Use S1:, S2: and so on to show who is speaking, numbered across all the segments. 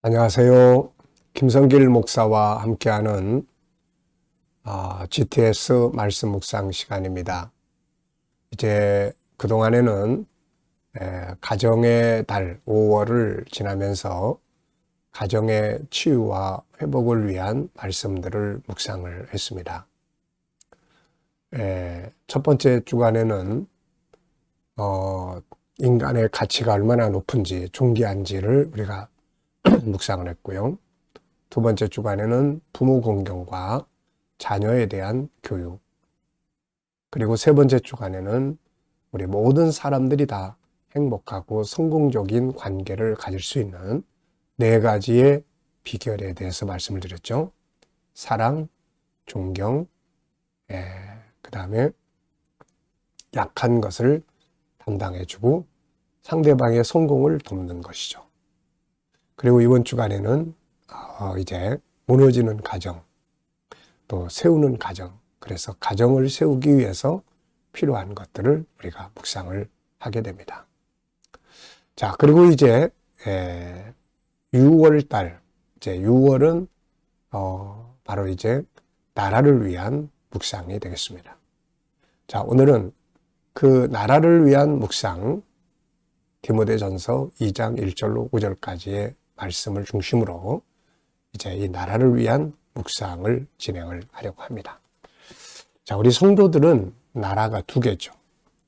S1: 안녕하세요. 김성길 목사와 함께하는 GTS 말씀 묵상 시간입니다. 이제 그동안에는 가정의 달 5월을 지나면서 가정의 치유와 회복을 위한 말씀들을 묵상을 했습니다. 첫 번째 주간에는 인간의 가치가 얼마나 높은지, 존귀한지를 우리가 묵상을 했고요. 두 번째 주간에는 부모 공경과 자녀에 대한 교육, 그리고 세 번째 주간에는 우리 모든 사람들이 다 행복하고 성공적인 관계를 가질 수 있는 네 가지의 비결에 대해서 말씀을 드렸죠. 사랑, 존경, 그 다음에 약한 것을 담당해주고 상대방의 성공을 돕는 것이죠. 그리고 이번 주간에는 이제 무너지는 가정, 또 세우는 가정, 그래서 가정을 세우기 위해서 필요한 것들을 우리가 묵상을 하게 됩니다. 자, 그리고 이제 6월 달, 이제 6월은 바로 이제 나라를 위한 묵상이 되겠습니다. 자, 오늘은 그 나라를 위한 묵상, 디모데전서 2장 1절로 9절까지의 말씀을 중심으로 이제 이 나라를 위한 묵상을 진행을 하려고 합니다. 자, 우리 성도들은 나라가 두 개죠.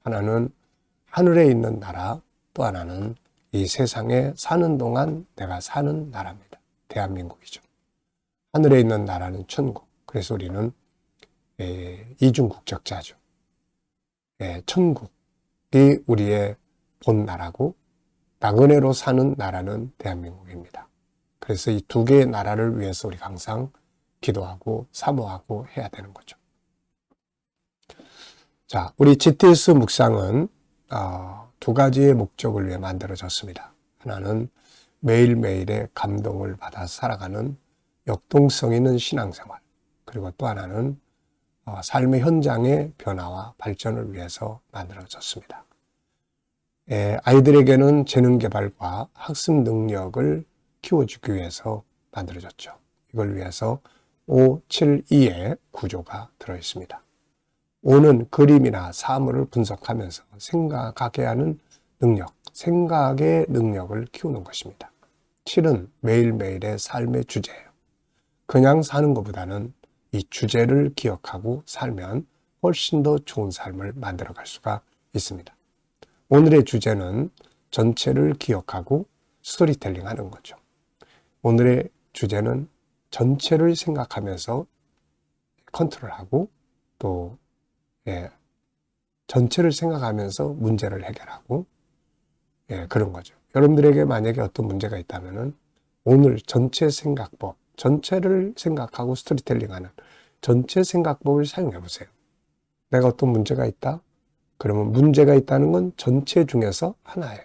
S1: 하나는 하늘에 있는 나라, 또 하나는 이 세상에 사는 동안 내가 사는 나라입니다. 대한민국이죠. 하늘에 있는 나라는 천국. 그래서 우리는 이중 국적자죠. 천국이 우리의 본 나라고 나그네로 사는 나라는 대한민국입니다. 그래서 이 두 개의 나라를 위해서 우리가 항상 기도하고 사모하고 해야 되는 거죠. 자, 우리 GTS 묵상은 두 가지의 목적을 위해 만들어졌습니다. 하나는 매일매일의 감동을 받아 살아가는 역동성 있는 신앙생활, 그리고 또 하나는 삶의 현장의 변화와 발전을 위해서 만들어졌습니다. 아이들에게는 재능 개발과 학습 능력을 키워주기 위해서 만들어졌죠. 이걸 위해서 572의 구조가 들어있습니다. 5는 그림이나 사물을 분석하면서 생각하게 하는 능력, 생각의 능력을 키우는 것입니다. 7은 매일매일의 삶의 주제예요. 그냥 사는 것보다는 이 주제를 기억하고 살면 훨씬 더 좋은 삶을 만들어갈 수가 있습니다. 오늘의 주제는 전체를 기억하고 스토리텔링 하는 거죠. 오늘의 주제는 전체를 생각하면서 컨트롤하고 또 전체를 생각하면서 문제를 해결하고 그런 거죠. 여러분들에게 만약에 어떤 문제가 있다면은 오늘 전체 생각법, 전체를 생각하고 스토리텔링하는 전체 생각법을 사용해 보세요. 내가 어떤 문제가 있다? 그러면 문제가 있다는 건 전체 중에서 하나예요.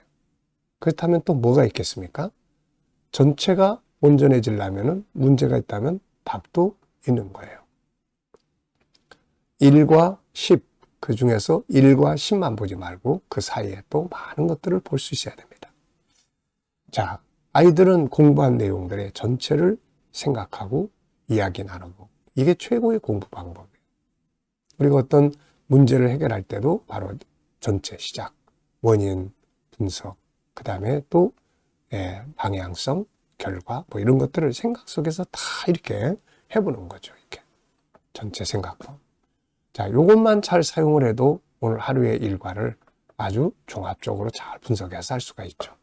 S1: 그렇다면 또 뭐가 있겠습니까? 전체가 온전해지려면 문제가 있다면 답도 있는 거예요. 1과 10, 그 중에서 1과 10만 보지 말고 그 사이에 또 많은 것들을 볼 수 있어야 됩니다. 자, 아이들은 공부한 내용들의 전체를 생각하고 이야기 나누고 이게 최고의 공부 방법이에요. 그리고 어떤 문제를 해결할 때도 바로 전체 시작, 원인, 분석, 그 다음에 또 방향성, 결과 뭐 이런 것들을 생각 속에서 다 이렇게 해보는 거죠. 이렇게 전체 생각법. 자, 요것만 잘 사용을 해도 오늘 하루의 일과를 아주 종합적으로 잘 분석해서 할 수가 있죠.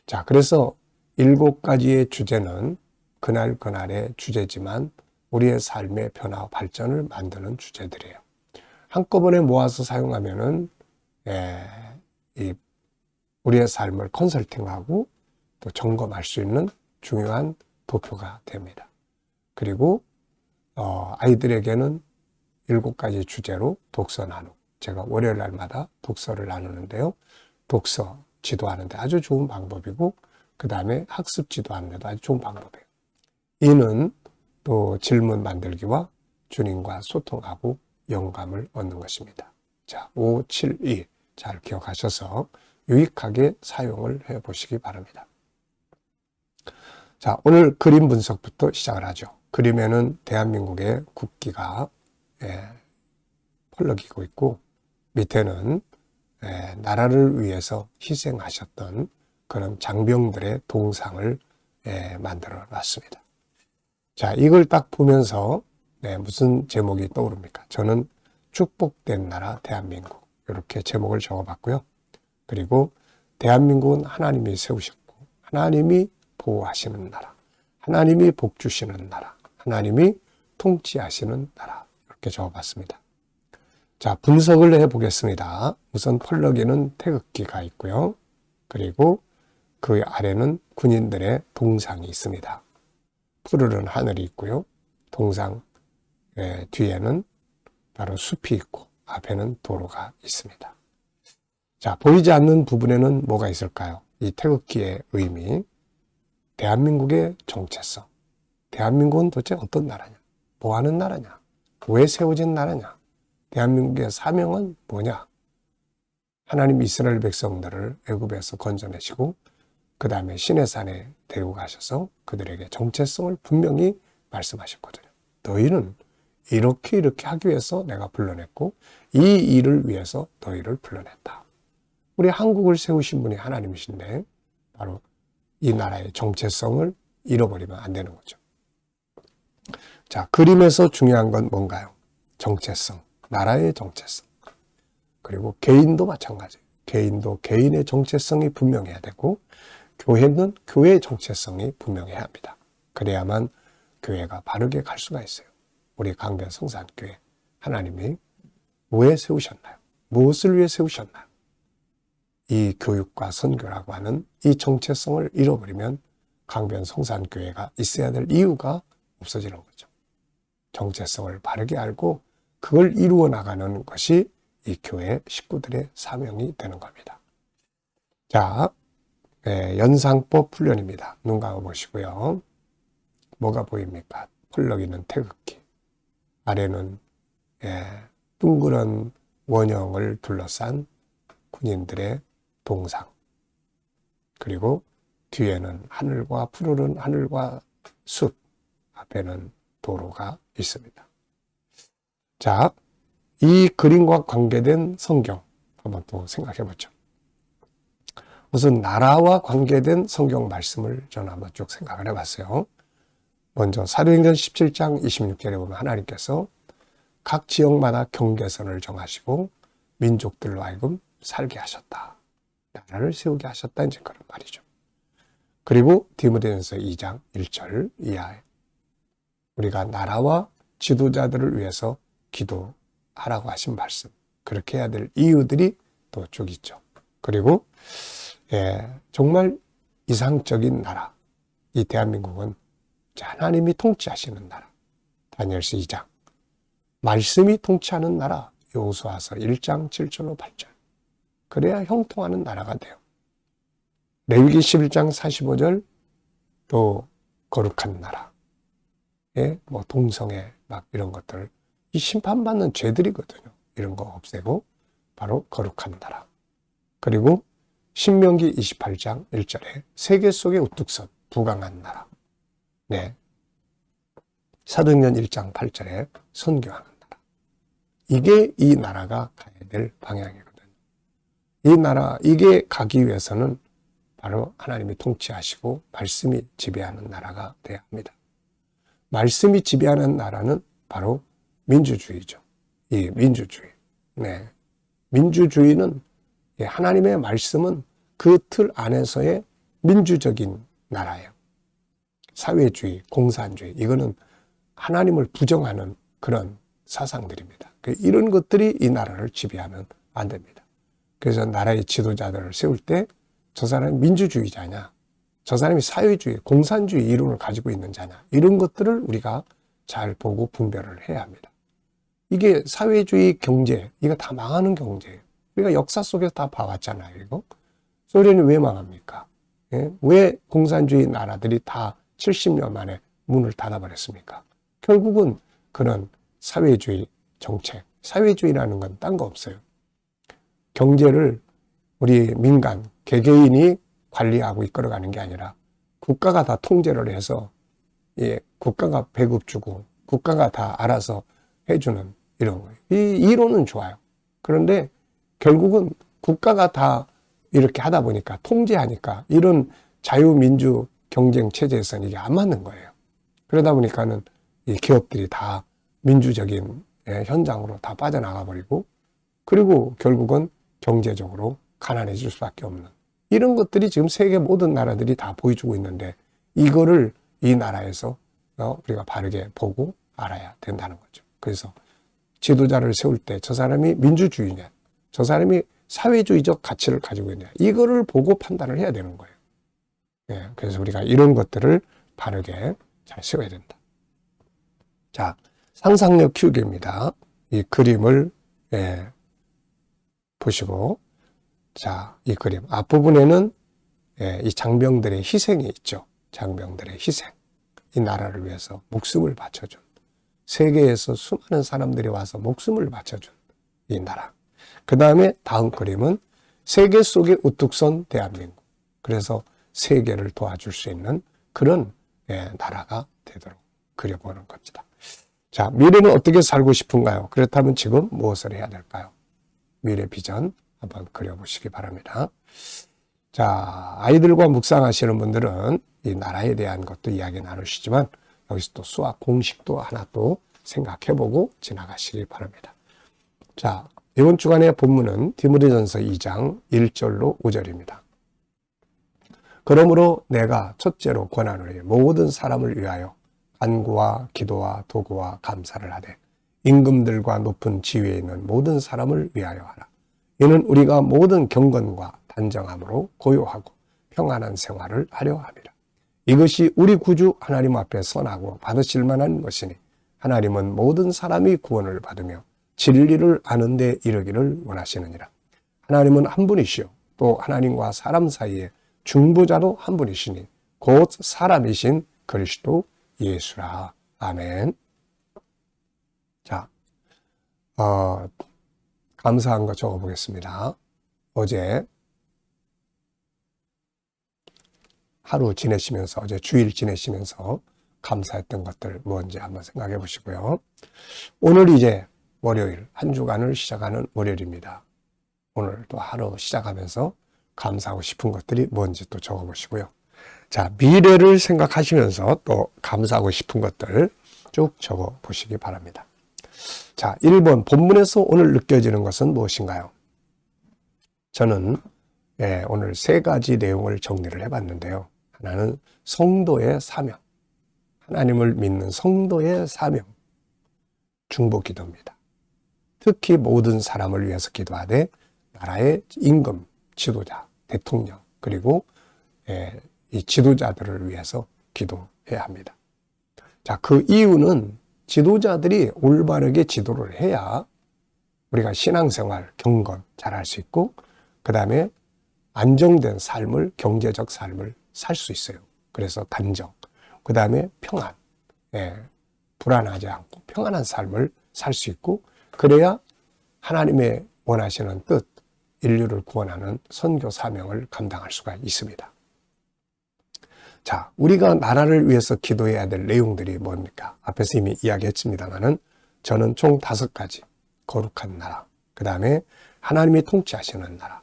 S1: 자, 그래서 7가지의 주제는 그날그날의 주제지만 우리의 삶의 변화와 발전을 만드는 주제들이에요. 한꺼번에 모아서 사용하면은 우리의 삶을 컨설팅하고 또 점검할 수 있는 중요한 도표가 됩니다. 그리고 아이들에게는 7가지 주제로 독서 나누. 제가 월요일 날마다 독서를 나누는데요. 독서 지도하는데 아주 좋은 방법이고 그 다음에 학습 지도하는데도 아주 좋은 방법이에요. 이는 또 질문 만들기와 주님과 소통하고 영감을 얻는 것입니다. 자, 5, 7, 2 잘 기억하셔서 유익하게 사용을 해보시기 바랍니다. 자, 오늘 그림 분석부터 시작을 하죠. 그림에는 대한민국의 국기가 펄럭이고 있고 밑에는 나라를 위해서 희생하셨던 그런 장병들의 동상을 만들어 놨습니다. 자, 이걸 딱 보면서 무슨 제목이 떠오릅니까? 저는 축복된 나라 대한민국 이렇게 제목을 적어봤고요. 그리고 대한민국은 하나님이 세우셨고 하나님이 보호하시는 나라, 하나님이 복 주시는 나라, 하나님이 통치하시는 나라 이렇게 적어봤습니다. 자, 분석을 해보겠습니다. 우선 펄럭이는 태극기가 있고요. 그리고 그 아래는 군인들의 동상이 있습니다. 푸르른 하늘이 있고요. 동상 뒤에는 바로 숲이 있고 앞에는 도로가 있습니다. 자, 보이지 않는 부분에는 뭐가 있을까요? 이 태극기의 의미, 대한민국의 정체성. 대한민국은 도대체 어떤 나라냐? 뭐 하는 나라냐? 왜 세워진 나라냐? 대한민국의 사명은 뭐냐? 하나님 이스라엘 백성들을 애굽에서 건져내시고 그 다음에 시내산에 데리고 가셔서 그들에게 정체성을 분명히 말씀하셨거든요. 너희는 이렇게 하기 위해서 내가 불러냈고 이 일을 위해서 너희를 불러냈다. 우리 한국을 세우신 분이 하나님이신데 바로 이 나라의 정체성을 잃어버리면 안 되는 거죠. 자, 그림에서 중요한 건 뭔가요? 정체성, 나라의 정체성. 그리고 개인도 마찬가지예요. 개인도 개인의 정체성이 분명해야 되고 교회는 교회의 정체성이 분명해야 합니다. 그래야만 교회가 바르게 갈 수가 있어요. 우리 강변 성산교회 하나님이 왜 세우셨나요? 무엇을 위해 세우셨나요? 이 교육과 선교라고 하는 이 정체성을 잃어버리면 강변 성산교회가 있어야 될 이유가 없어지는 거죠. 정체성을 바르게 알고 그걸 이루어 나가는 것이 이 교회 식구들의 사명이 되는 겁니다. 자, 연상법 훈련입니다. 눈 감아 보시고요. 뭐가 보입니까? 펄럭이는 태극기. 아래는 둥그런 원형을 둘러싼 군인들의 동상. 그리고 뒤에는 하늘과 푸르른 하늘과 숲. 앞에는 도로가 있습니다. 자, 이 그림과 관계된 성경 한번 또 생각해 보죠. 우선 나라와 관계된 성경 말씀을 저는 한번 쭉 생각을 해봤어요. 먼저 사도행전 17장 26절에 보면 하나님께서 각 지역마다 경계선을 정하시고 민족들로 하여금 살게 하셨다. 나라를 세우게 하셨다. 이제 그런 말이죠. 그리고 디모데전서 2장 1절 이하에 우리가 나라와 지도자들을 위해서 기도하라고 하신 말씀. 그렇게 해야 될 이유들이 또 쭉 있죠. 그리고 정말 이상적인 나라. 이 대한민국은 하나님이 통치하시는 나라. 다니엘서 2장. 말씀이 통치하는 나라. 여호수아서 1장 7절로 8절. 그래야 형통하는 나라가 돼요. 레위기 11장 45절 또 거룩한 나라. 뭐 동성애 막 이런 것들. 이 심판받는 죄들이거든요. 이런 거 없애고 바로 거룩한 나라. 그리고 신명기 28장 1절에 세계 속의 우뚝 선 부강한 나라. 사도행전 1장 8절에 선교하는 나라. 이게 이 나라가 가야 될 방향이거든요. 이 나라, 이게 가기 위해서는 바로 하나님이 통치하시고 말씀이 지배하는 나라가 돼야 합니다. 말씀이 지배하는 나라는 바로 민주주의죠. 이 민주주의. 민주주의는 하나님의 말씀은 그 틀 안에서의 민주적인 나라예요. 사회주의, 공산주의, 이거는 하나님을 부정하는 그런 사상들입니다. 이런 것들이 이 나라를 지배하면 안 됩니다. 그래서 나라의 지도자들을 세울 때 저 사람이 민주주의자냐, 저 사람이 사회주의, 공산주의 이론을 가지고 있는 자냐, 이런 것들을 우리가 잘 보고 분별을 해야 합니다. 이게 사회주의 경제, 이거 다 망하는 경제예요. 우리가 역사 속에서 다 봐왔잖아요. 이거 소련이 왜 망합니까? 왜 공산주의 나라들이 다 70년 만에 문을 닫아버렸습니까? 결국은 그런 사회주의 정책, 사회주의라는 건 딴 거 없어요. 경제를 우리 민간, 개개인이 관리하고 이끌어가는 게 아니라 국가가 다 통제를 해서 국가가 배급 주고 국가가 다 알아서 해주는 이런 거예요. 이 이론은 좋아요. 그런데 결국은 국가가 다 이렇게 하다 보니까 통제하니까 이런 자유민주 경쟁 체제에서는 이게 안 맞는 거예요. 그러다 보니까는 이 기업들이 다 민주적인 현장으로 다 빠져나가 버리고 그리고 결국은 경제적으로 가난해질 수밖에 없는 이런 것들이 지금 세계 모든 나라들이 다 보여주고 있는데 이거를 이 나라에서 우리가 바르게 보고 알아야 된다는 거죠. 그래서 지도자를 세울 때 저 사람이 민주주의냐, 저 사람이 사회주의적 가치를 가지고 있냐, 이거를 보고 판단을 해야 되는 거예요. 그래서 우리가 이런 것들을 바르게 잘 세워야 된다. 자, 상상력 키우기입니다. 이 그림을 보시고, 자, 이 그림 앞부분에는 이 장병들의 희생이 있죠. 장병들의 희생. 이 나라를 위해서 목숨을 바쳐준, 세계에서 수많은 사람들이 와서 목숨을 바쳐준 이 나라. 그 다음에 다음 그림은 세계 속에 우뚝 선 대한민국. 그래서 세계를 도와줄 수 있는 그런 나라가 되도록 그려보는 겁니다. 자, 미래는 어떻게 살고 싶은가요? 그렇다면 지금 무엇을 해야 될까요? 미래 비전 한번 그려보시기 바랍니다. 자, 아이들과 묵상하시는 분들은 이 나라에 대한 것도 이야기 나누시지만 여기서 또 수학 공식도 하나 또 생각해보고 지나가시기 바랍니다. 자, 이번 주간의 본문은 디모데전서 2장 1절로 5절입니다. 그러므로 내가 첫째로 권하노니 모든 사람을 위하여 간구와 기도와 도구와 감사를 하되 임금들과 높은 지위에 있는 모든 사람을 위하여 하라. 이는 우리가 모든 경건과 단정함으로 고요하고 평안한 생활을 하려 함이라. 이것이 우리 구주 하나님 앞에 선하고 받으실 만한 것이니 하나님은 모든 사람이 구원을 받으며 진리를 아는 데 이르기를 원하시느니라. 하나님은 한 분이시요 또 하나님과 사람 사이에 중보자도 한 분이시니 곧 사람이신 그리스도 예수라. 아멘. 자, 감사한 거 적어보겠습니다. 어제 하루 지내시면서, 어제 주일 지내시면서 감사했던 것들 뭔지 한번 생각해 보시고요. 오늘 이제 월요일, 한 주간을 시작하는 월요일입니다. 오늘 또 하루 시작하면서 감사하고 싶은 것들이 뭔지 또 적어 보시고요. 자, 미래를 생각하시면서 또 감사하고 싶은 것들 쭉 적어 보시기 바랍니다. 자, 1번 본문에서 오늘 느껴지는 것은 무엇인가요? 저는 오늘 세 가지 내용을 정리를 해봤는데요. 하나는 성도의 사명, 하나님을 믿는 성도의 사명, 중보기도입니다. 특히 모든 사람을 위해서 기도하되 나라의 임금, 지도자, 대통령, 그리고 이 지도자들을 위해서 기도해야 합니다. 자, 그 이유는 지도자들이 올바르게 지도를 해야 우리가 신앙생활, 경건 잘할 수 있고 그 다음에 안정된 삶을, 경제적 삶을 살 수 있어요. 그래서 단정, 그 다음에 평안, 불안하지 않고 평안한 삶을 살 수 있고 그래야 하나님의 원하시는 뜻, 인류를 구원하는 선교 사명을 감당할 수가 있습니다. 자, 우리가 나라를 위해서 기도해야 될 내용들이 뭡니까? 앞에서 이미 이야기했습니다만은 저는 총 5가지. 거룩한 나라, 그 다음에 하나님이 통치하시는 나라,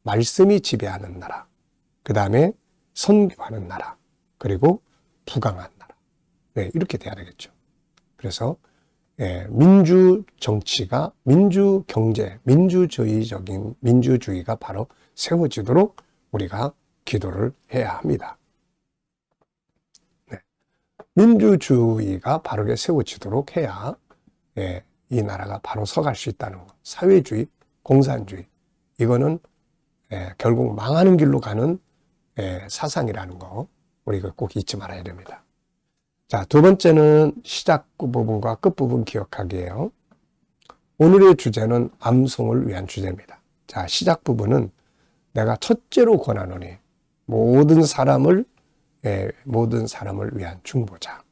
S1: 말씀이 지배하는 나라, 그 다음에 선교하는 나라, 그리고 부강한 나라. 이렇게 돼야 되겠죠. 그래서 민주 정치가 민주 경제, 민주주의가 바로 세워지도록 우리가 기도를 해야 합니다. 민주주의가 바르게 세워지도록 해야 이 나라가 바로 서갈 수 있다는 것. 사회주의, 공산주의, 이거는 결국 망하는 길로 가는 사상이라는 거 우리가 꼭 잊지 말아야 됩니다. 자, 두 번째는 시작 부분과 끝 부분 기억하기예요. 오늘의 주제는 암송을 위한 주제입니다. 자, 시작 부분은 내가 첫째로 권하노니 모든 사람을 위한 중보자,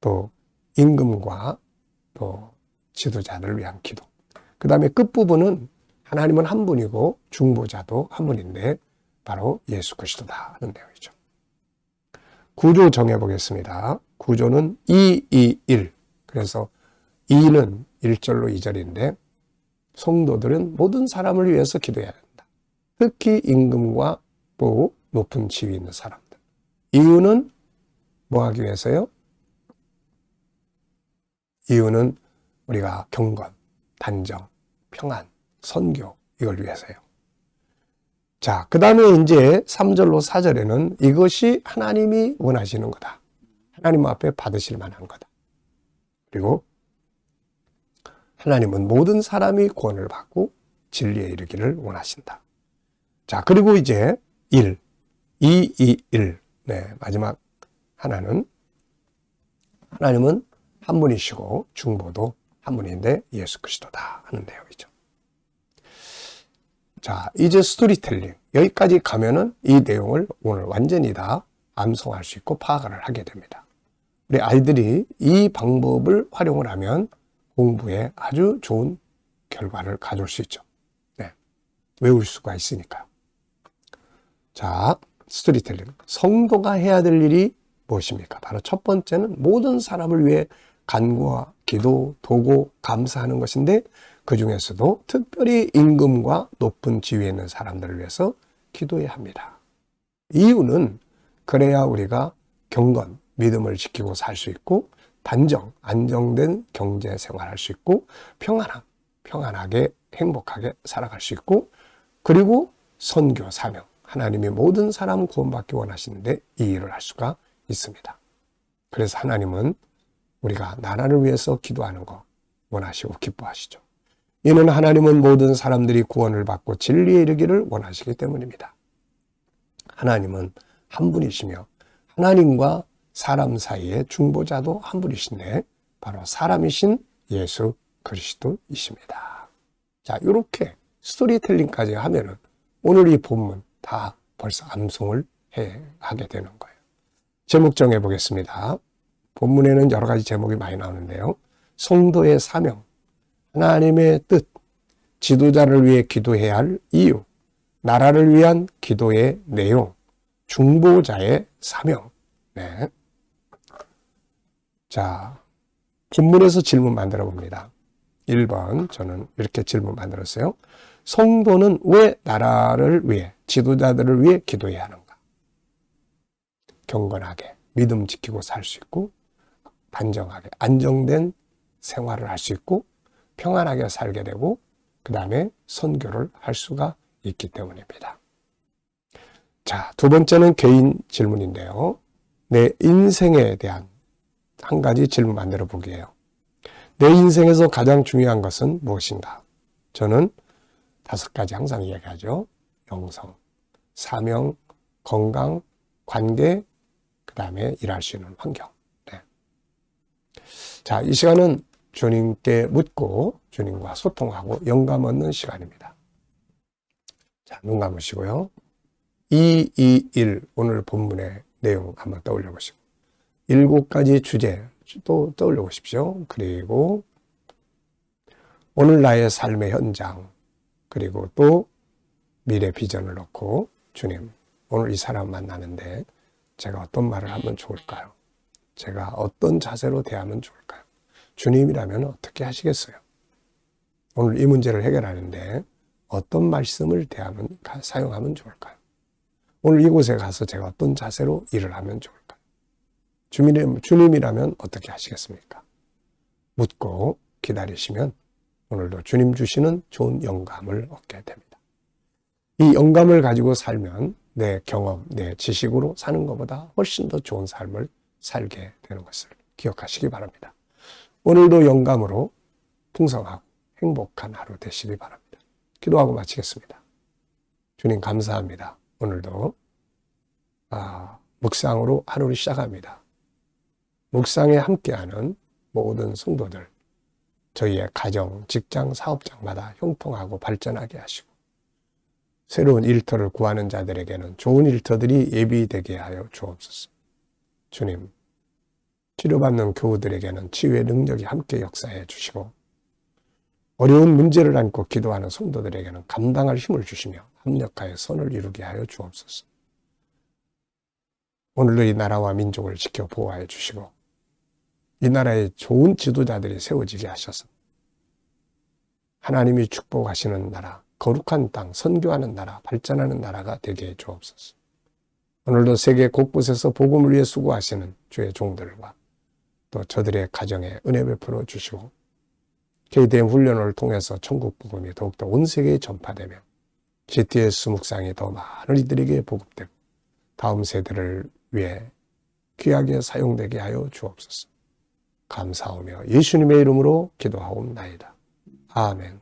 S1: 또 임금과 또 지도자들을 위한 기도. 그 다음에 끝부분은 하나님은 한 분이고 중보자도 한 분인데 바로 예수 그리스도다 하는 내용이죠. 구조 정해보겠습니다. 구조는 2, 2, 1. 그래서 2는 1절로 2절인데 성도들은 모든 사람을 위해서 기도해야 된다. 특히 임금과 또 높은 지위 있는 사람들. 이유는 뭐 하기 위해서요? 이유는 우리가 경건, 단정, 평안, 선교 이걸 위해서요. 자, 그 다음에 이제 3절로 4절에는 이것이 하나님이 원하시는 거다. 하나님 앞에 받으실 만한 거다. 그리고 하나님은 모든 사람이 구원을 받고 진리에 이르기를 원하신다. 자, 그리고 이제 1, 2, 2, 1. 네, 마지막 하나는 하나님은 한 분이시고 중보도 한 분인데 예수 그리스도다 하는 내용이죠. 자, 이제 스토리텔링. 여기까지 가면은 이 내용을 오늘 완전히 다 암송할 수 있고 파악을 하게 됩니다. 우리 아이들이 이 방법을 활용을 하면 공부에 아주 좋은 결과를 가져올 수 있죠. 네. 외울 수가 있으니까요. 자, 스토리텔링. 성도가 해야 될 일이 무엇입니까? 바로 첫 번째는 모든 사람을 위해 간구와 기도, 도고, 감사하는 것인데 그 중에서도 특별히 임금과 높은 지위에 있는 사람들을 위해서 기도해야 합니다. 이유는 그래야 우리가 경건, 믿음을 지키고 살 수 있고 단정, 안정된 경제 생활할 수 있고 평안하게 행복하게 살아갈 수 있고 그리고 선교, 사명, 하나님이 모든 사람 구원받기 원하시는데 이 일을 할 수가 있습니다. 그래서 하나님은 우리가 나라를 위해서 기도하는 거 원하시고 기뻐하시죠. 이는 하나님은 모든 사람들이 구원을 받고 진리에 이르기를 원하시기 때문입니다. 하나님은 한 분이시며 하나님과 사람 사이의 중보자도 한 분이신데 바로 사람이신 예수 그리스도이십니다. 자, 이렇게 스토리텔링까지 하면은 오늘 이 본문 다 벌써 암송을 하게 되는 거예요. 제목 정해보겠습니다. 본문에는 여러 가지 제목이 많이 나오는데요. 성도의 사명, 하나님의 뜻, 지도자를 위해 기도해야 할 이유, 나라를 위한 기도의 내용, 중보자의 사명. 네. 자, 본문에서 질문 만들어 봅니다. 1번, 저는 이렇게 질문 만들었어요. 성도는 왜 나라를 위해, 지도자들을 위해 기도해야 하는가? 경건하게, 믿음 지키고 살 수 있고, 단정하게, 안정된 생활을 할 수 있고, 평안하게 살게 되고, 그 다음에 선교를 할 수가 있기 때문입니다. 자, 두 번째는 개인 질문인데요. 내 인생에 대한 한 가지 질문 만들어 보기예요. 내 인생에서 가장 중요한 것은 무엇인가? 저는 5가지 항상 이야기하죠. 영성, 사명, 건강, 관계, 그 다음에 일할 수 있는 환경. 네. 자, 이 시간은 주님께 묻고 주님과 소통하고 영감 얻는 시간입니다. 자, 눈 감으시고요. 2, 2, 1 오늘 본문의 내용 한번 떠올려 보시고 7가지 주제 또 떠올려 보십시오. 그리고 오늘 나의 삶의 현장 그리고 또 미래 비전을 놓고 주님 오늘 이 사람 만나는데 제가 어떤 말을 하면 좋을까요? 제가 어떤 자세로 대하면 좋을까요? 주님이라면 어떻게 하시겠어요? 오늘 이 문제를 해결하는데 어떤 말씀을 사용하면 좋을까요? 오늘 이곳에 가서 제가 어떤 자세로 일을 하면 좋을까요? 주님이라면 어떻게 하시겠습니까? 묻고 기다리시면 오늘도 주님 주시는 좋은 영감을 얻게 됩니다. 이 영감을 가지고 살면 내 경험, 내 지식으로 사는 것보다 훨씬 더 좋은 삶을 살게 되는 것을 기억하시기 바랍니다. 오늘도 영감으로 풍성하고 행복한 하루 되시기 바랍니다. 기도하고 마치겠습니다. 주님 감사합니다. 오늘도 묵상으로 하루를 시작합니다. 묵상에 함께하는 모든 성도들, 저희의 가정, 직장, 사업장마다 형통하고 발전하게 하시고 새로운 일터를 구하는 자들에게는 좋은 일터들이 예비되게 하여 주옵소서. 주님, 치료받는 교우들에게는 치유의 능력이 함께 역사해 주시고 어려운 문제를 안고 기도하는 성도들에게는 감당할 힘을 주시며 합력하여 선을 이루게 하여 주옵소서. 오늘도 이 나라와 민족을 지켜 보호하여 주시고 이 나라에 좋은 지도자들이 세워지게 하셔서 하나님이 축복하시는 나라, 거룩한 땅, 선교하는 나라, 발전하는 나라가 되게 해 주옵소서. 오늘도 세계 곳곳에서 복음을 위해 수고하시는 주의 종들과 또 저들의 가정에 은혜 베풀어 주시고 KDM 훈련을 통해서 천국 복음이 더욱더 온 세계에 전파되며 GTS 묵상이 더 많은 이들에게 보급되고 다음 세대를 위해 귀하게 사용되게 하여 주옵소서. 감사하며 예수님의 이름으로 기도하옵나이다. 아멘.